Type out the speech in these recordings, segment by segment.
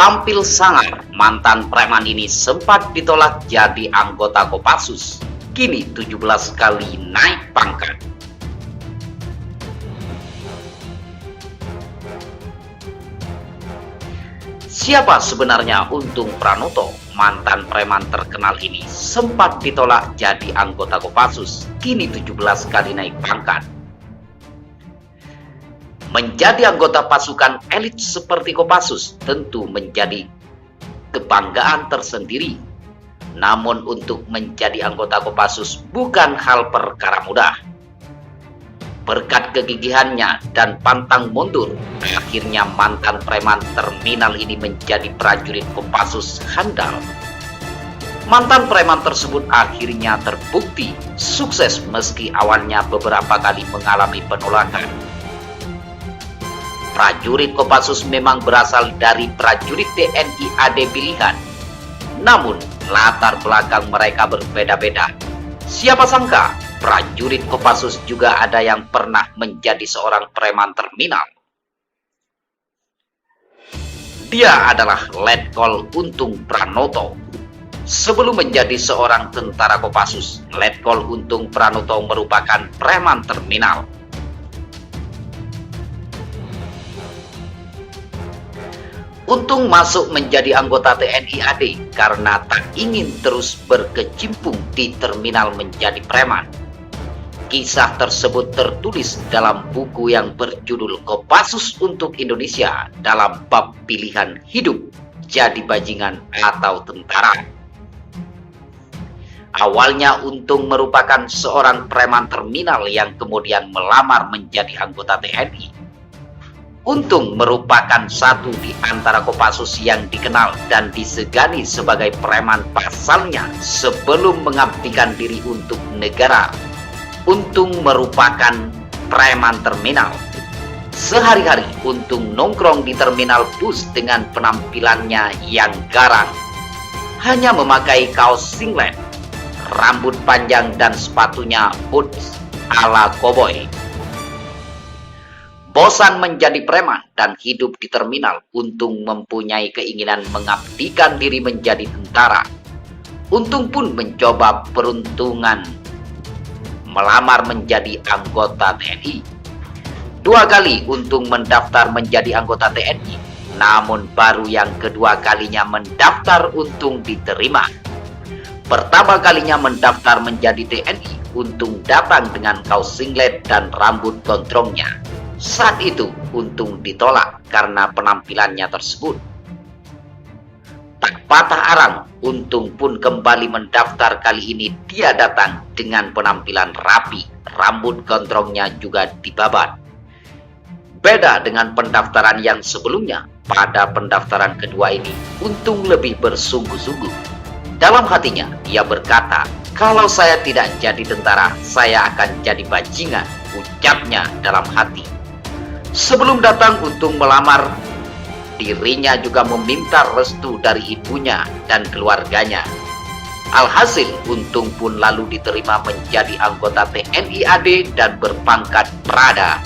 Tampil sangar, mantan preman ini sempat ditolak jadi anggota Kopassus. Kini 17 kali naik pangkat. Siapa sebenarnya Untung Pranoto? Mantan preman terkenal ini sempat ditolak jadi anggota Kopassus. Kini 17 kali naik pangkat. Menjadi anggota pasukan elit seperti Kopassus tentu menjadi kebanggaan tersendiri. Namun untuk menjadi anggota Kopassus bukan hal perkara mudah. Berkat kegigihannya dan pantang mundur, akhirnya mantan preman terminal ini menjadi prajurit Kopassus handal. Mantan preman tersebut akhirnya terbukti sukses meski awalnya beberapa kali mengalami penolakan. Prajurit Kopassus memang berasal dari prajurit TNI AD pilihan. Namun, latar belakang mereka berbeda-beda. Siapa sangka, prajurit Kopassus juga ada yang pernah menjadi seorang preman terminal. Dia adalah Letkol Untung Pranoto. Sebelum menjadi seorang tentara Kopassus, Letkol Untung Pranoto merupakan preman terminal. Untung masuk menjadi anggota TNI AD karena tak ingin terus berkecimpung di terminal menjadi preman. Kisah tersebut tertulis dalam buku yang berjudul Kopassus untuk Indonesia dalam bab pilihan hidup, jadi bajingan atau tentara. Awalnya Untung merupakan seorang preman terminal yang kemudian melamar menjadi anggota TNI. Untung merupakan satu di antara Kopassus yang dikenal dan disegani sebagai preman pasalnya sebelum mengabdikan diri untuk negara. Untung merupakan preman terminal. Sehari-hari Untung nongkrong di terminal bus dengan penampilannya yang garang. Hanya memakai kaos singlet, rambut panjang dan sepatunya boots ala koboi. Bosan menjadi preman dan hidup di terminal, Untung mempunyai keinginan mengabdikan diri menjadi tentara. Untung pun mencoba peruntungan melamar menjadi anggota TNI. 2 kali Untung mendaftar menjadi anggota TNI, namun baru yang kedua kalinya mendaftar Untung diterima. Pertama kalinya mendaftar menjadi TNI, Untung datang dengan kaos singlet dan rambut gondrongnya. Saat itu Untung ditolak karena penampilannya tersebut. Tak patah arang, Untung pun kembali mendaftar. Kali ini dia datang dengan penampilan rapi, rambut gondrongnya juga dibabat. Beda dengan pendaftaran yang sebelumnya, pada pendaftaran kedua ini Untung lebih bersungguh-sungguh. Dalam hatinya dia berkata, "Kalau saya tidak jadi tentara, saya akan jadi bajingan," ucapnya dalam hati. Sebelum datang Untung melamar, dirinya juga meminta restu dari ibunya dan keluarganya. Alhasil Untung pun lalu diterima menjadi anggota TNI AD dan berpangkat Prada.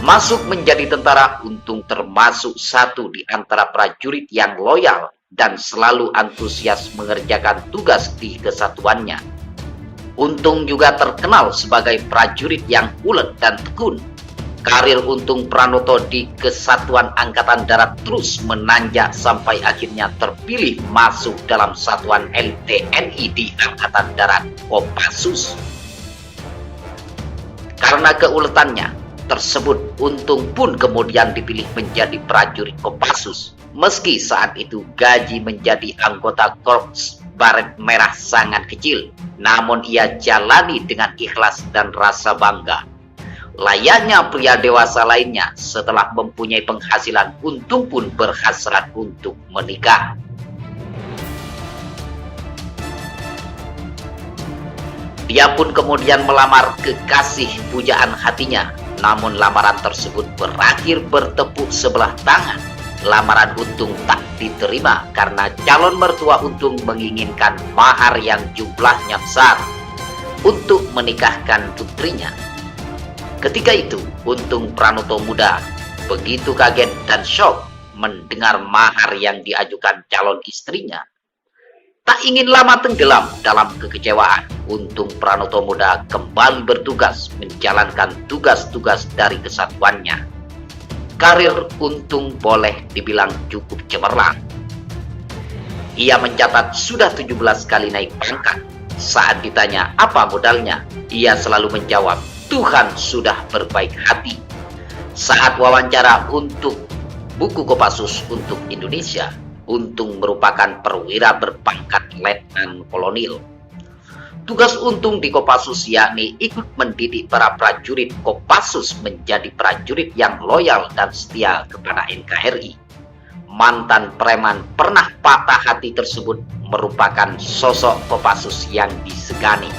Masuk menjadi tentara, Untung termasuk satu di antara prajurit yang loyal dan selalu antusias mengerjakan tugas di kesatuannya. Untung juga terkenal sebagai prajurit yang ulet dan tekun. Karir Untung Pranoto di Kesatuan Angkatan Darat terus menanjak sampai akhirnya terpilih masuk dalam satuan elit TNI di Angkatan Darat Kopassus. Karena keuletannya tersebut, Untung pun kemudian dipilih menjadi prajurit Kopassus. Meski saat itu gaji menjadi anggota Korps Baret Merah sangat kecil, namun ia jalani dengan ikhlas dan rasa bangga. Layaknya pria dewasa lainnya, setelah mempunyai penghasilan, Untung pun berhasrat untuk menikah. Dia pun kemudian melamar kekasih pujaan hatinya, namun lamaran tersebut berakhir bertepuk sebelah tangan. Lamaran Untung tak diterima karena calon mertua Untung menginginkan mahar yang jumlahnya besar untuk menikahkan putrinya. Ketika itu, Untung Pranoto muda begitu kaget dan shock mendengar mahar yang diajukan calon istrinya. Tak ingin lama tenggelam dalam kekecewaan, Untung Pranoto Muda kembali bertugas menjalankan tugas-tugas dari kesatuannya. Karir Untung boleh dibilang cukup cemerlang. Ia mencatat sudah 17 kali naik pangkat. Saat ditanya apa modalnya, ia selalu menjawab, Tuhan sudah berbaik hati. Saat wawancara untuk buku Kopassus untuk Indonesia, Untung merupakan perwira berpangkat letnan kolonel. Tugas Untung di Kopassus yakni ikut mendidik para prajurit Kopassus menjadi prajurit yang loyal dan setia kepada NKRI. Mantan preman pernah patah hati tersebut merupakan sosok Kopassus yang disegani.